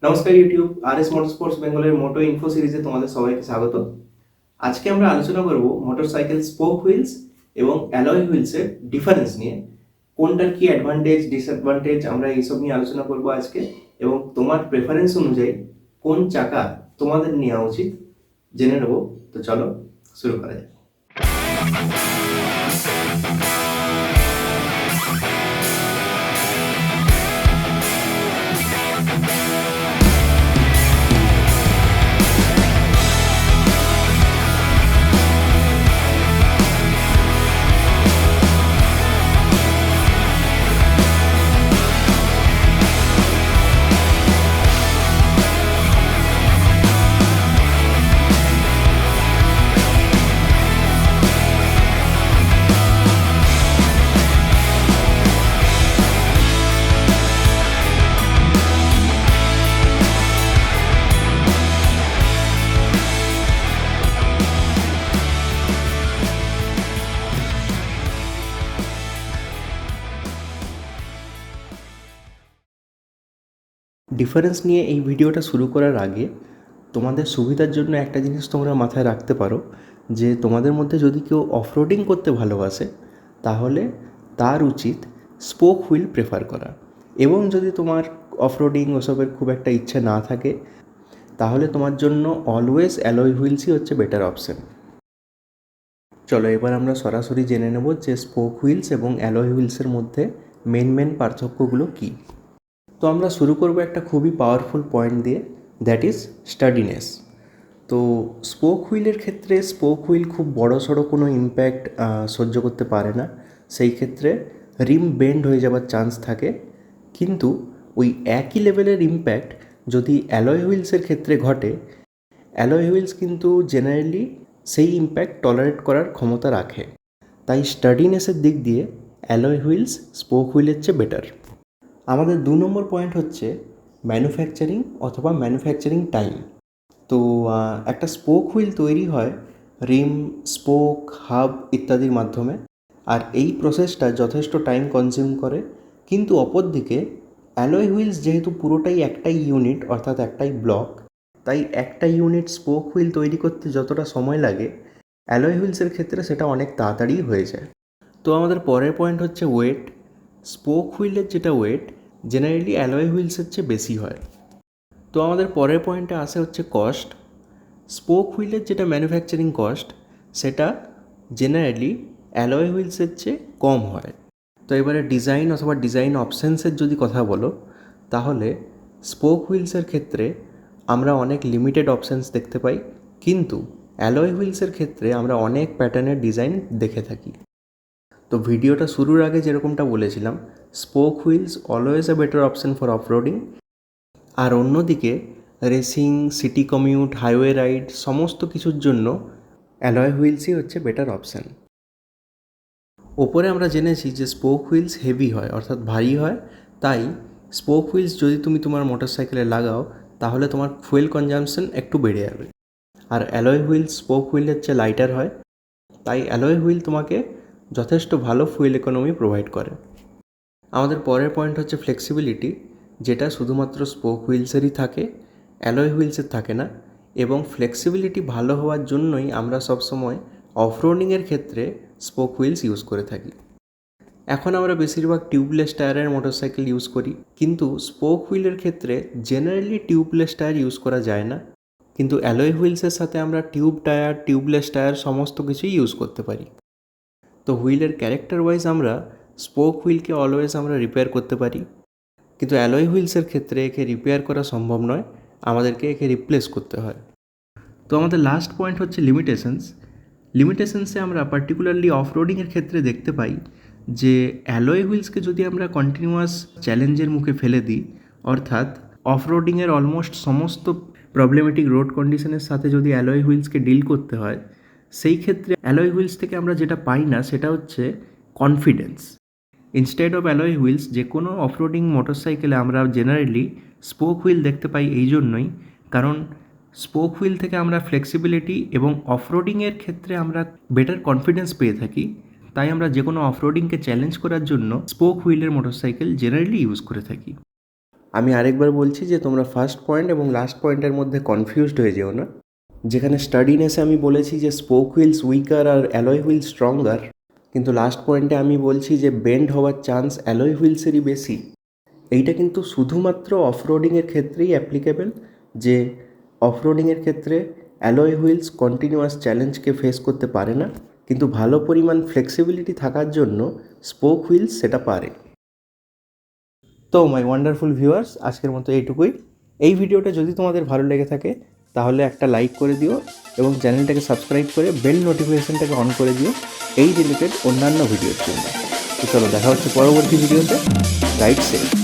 নমস্কার YouTube RS Motorsports বেঙ্গলের মোটো info সিরিজে তোমাদের সবাইকে স্বাগত। আজকে আমরা আলোচনা করব মোটরসাইকেল স্পোক হুইলস এবং অ্যালয় হুইলসের ডিফারেন্স নিয়ে। কোনটার কি অ্যাডভান্টেজ ডিসঅ্যাডভান্টেজ আমরা এইসব নিয়ে আলোচনা করব আজকে, এবং তোমার প্রেফারেন্স অনুযায়ী কোন চাকা তোমাদের নেওয়া উচিত জেনে নেব। তো চলো শুরু করা যাক। ডিফারেন্স নিয়ে এই ভিডিওটা শুরু করার আগে তোমাদের সুবিধার জন্য একটা জিনিস তোমরা মাথায় রাখতে পারো, যে তোমাদের মধ্যে যদি কেউ অফরোডিং করতে ভালোবাসে তাহলে তার উচিত স্পোক হুইল প্রেফার করা, এবং যদি তোমার অফরোডিং ওসবের খুব একটা ইচ্ছে না থাকে তাহলে তোমার জন্য অলওয়েজ অ্যালয় হুইলসই হচ্ছে বেটার অপশান। চলো এবার আমরা সরাসরি জেনে নেব যে স্পোক হুইলস এবং অ্যালয় হুইলসের মধ্যে মেন পার্থক্যগুলো কী। তো আমরা শুরু করব একটা খুবই পাওয়ারফুল পয়েন্ট দিয়ে, দ্যাট ইজ স্টাডিনেস। তো স্পোক হুইলের ক্ষেত্রে স্পোক হুইল খুব বড় সড়ো কোনো ইম্প্যাক্ট সহ্য করতে পারে না, সেই ক্ষেত্রে রিম বেন্ড হয়ে যাওয়ার চান্স থাকে। কিন্তু ওই একই লেভেলের ইম্প্যাক্ট যদি অ্যালয় হুইলসের ক্ষেত্রে ঘটে, অ্যালয় হুইলস কিন্তু জেনারেলি সেই ইম্প্যাক্ট টলারেট করার ক্ষমতা রাখে। তাই স্টাডিনেসের দিক দিয়ে অ্যালয় হুইলস স্পোক হুইলের চেয়ে বেটার। আমাদের 2 নম্বর পয়েন্ট হচ্ছে ম্যানুফ্যাকচারিং অথবা ম্যানুফ্যাকচারিং টাইম। তো একটা স্পোক হুইল তৈরি হয় রিম, স্পোক, হাব ইত্যাদির মাধ্যমে, আর এই প্রসেসটা যথেষ্ট টাইম কনজিউম করে। কিন্তু অপরদিকে অ্যালয় হুইলস যেহেতু পুরোটাই একটাই ইউনিট অর্থাৎ একটাই ব্লক, তাই একটা ইউনিট স্পোক হুইল তৈরি করতে যতটা সময় লাগে অ্যালয় হুইলসের ক্ষেত্রে সেটা অনেক তাড়াতাড়ি হয়ে যায়। তো আমাদের পরের পয়েন্ট হচ্ছে ওয়েট। স্পোক হুইলের যেটা ওয়েট জেনারেলি অ্যালয় হুইলসের চেয়ে বেশি হয়। তো আমাদের পরের পয়েন্টে আসে হচ্ছে কস্ট। স্পোক হুইলের যেটা ম্যানুফ্যাকচারিং কস্ট সেটা জেনারেলি অ্যালয় হুইলসের চেয়ে কম হয়। তো এবারে ডিজাইন অথবা ডিজাইন অপশানসের যদি কথা বলো, তাহলে স্পোক হুইলসের ক্ষেত্রে আমরা অনেক লিমিটেড অপশানস দেখতে পাই, কিন্তু অ্যালয় হুইলসের ক্ষেত্রে আমরা অনেক প্যাটার্নের ডিজাইন দেখে থাকি। তো ভিডিওটা শুরুর আগে যেরকমটা বলেছিলাম, spoke wheels always a better option for offroading, আর অন্যদিকে racing, city commute, highway ride সমস্ত কিছুর জন্য অ্যালয় হুইলসই হচ্ছে বেটার অপশান। ওপরে আমরা জেনেছি যে স্পোক হুইলস হেভি হয় অর্থাৎ ভারী হয়, তাই স্পোক হুইলস যদি তুমি তোমার মোটরসাইকেলে লাগাও তাহলে তোমার ফুয়েল কনজাম্পশন একটু বেড়ে যাবে। আর অ্যালয় হুইল স্পোক হুইলের চেয়ে লাইটার হয়, তাই অ্যালয় হুইল তোমাকে যথেষ্ট ভালো ফুয়েল ইকোনমি প্রোভাইড করে। আমাদের পরের পয়েন্ট হচ্ছে ফ্লেক্সিবিলিটি, যেটা শুধুমাত্র স্পোক হুইলসেরই থাকে, অ্যালয় হুইলসের থাকে না। এবং ফ্লেক্সিবিলিটি ভালো হওয়ার জন্যই আমরা সবসময় অফরোডিংয়ের ক্ষেত্রে স্পোক হুইলস ইউজ করে থাকি। এখন আমরা বেশিরভাগ টিউবলেস টায়ারের মোটরসাইকেল ইউজ করি, কিন্তু স্পোক হুইলের ক্ষেত্রে জেনারেলি টিউবলেস টায়ার ইউজ করা যায় না, কিন্তু অ্যালয় হুইলসের সাথে আমরা টিউব টায়ার, টিউবলেস টায়ার সমস্ত কিছুই ইউজ করতে পারি। তো হুইলের ক্যারেক্টার ওয়াইজ আমরা স্পোক হুইলকে অলওয়েজ আমরা রিপেয়ার করতে পারি, কিন্তু অ্যালয় হুইলসের ক্ষেত্রে একে রিপেয়ার করা সম্ভব নয়, আমাদেরকে একে রিপ্লেস করতে হয়। তো আমাদের লাস্ট পয়েন্ট হচ্ছে লিমিটেশনসে আমরা পার্টিকুলারলি অফরোডিংয়ের ক্ষেত্রে দেখতে পাই যে অ্যালয় হুইলসকে যদি আমরা কন্টিনিউয়াস চ্যালেঞ্জের মুখে ফেলে দিই, অর্থাৎ অফরোডিংয়ের অলমোস্ট সমস্ত প্রবলেমেটিক রোড কন্ডিশনের সাথে যদি অ্যালয় হুইলসকে ডিল করতে হয়, সেই ক্ষেত্রে অ্যালয় হুইলস থেকে আমরা যেটা পাই না সেটা হচ্ছে confidence. Instead of alloy wheels যে কোনো অফরোডিং মোটরসাইকেলে আমরা জেনারেলি স্পোক হুইল দেখতে পাই, এই জন্যই কারণ স্পোক হুইল থেকে আমরা ফ্লেক্সিবিলিটি এবং অফরোডিংয়ের ক্ষেত্রে আমরা বেটার কনফিডেন্স পেয়ে থাকি। তাই আমরা যে কোনো অফরোডিংকে চ্যালেঞ্জ করার জন্য স্পোক হুইলের মোটরসাইকেল জেনারেলি ইউজ করে থাকি। আমি আরেকবার বলছি যে তোমরা ফার্স্ট পয়েন্ট এবং লাস্ট পয়েন্টের মধ্যে কনফিউজড হয়ে যেও না। যেখানে স্টাডিনেসে আমি বলেছি যে স্পোক হুইলস উইকার আর অ্যালয় হুইল স্ট্রঙ্গার, কিন্তু লাস্ট পয়েন্টে আমি বলছি যে বেন্ড হওয়ার চান্স অ্যালয় হুইলসেরই বেশি। এইটা কিন্তু শুধুমাত্র অফরোডিংয়ের ক্ষেত্রেই অ্যাপ্লিকেবল, যে অফরোডিংয়ের ক্ষেত্রে অ্যালয় হুইলস কন্টিনিউয়াস চ্যালেঞ্জকে ফেস করতে পারে না, কিন্তু ভালো পরিমাণ ফ্লেক্সিবিলিটি থাকার জন্য স্পোক হুইলস সেটা পারে। তো মাই ওয়ান্ডারফুল ভিউয়ার্স, আজকের মতো এইটুকুই। এই ভিডিওটা যদি তোমাদের ভালো লেগে থাকে তাহলে একটা লাইক করে দিও এবং চ্যানেলটাকে সাবস্ক্রাইব করে বেল নোটিফিকেশনটাকে অন করে দিও এই রিলেটেড অন্যান্য ভিডিওর জন্য। তো চলো, দেখা হচ্ছে পরবর্তী ভিডিওতে। Right safe.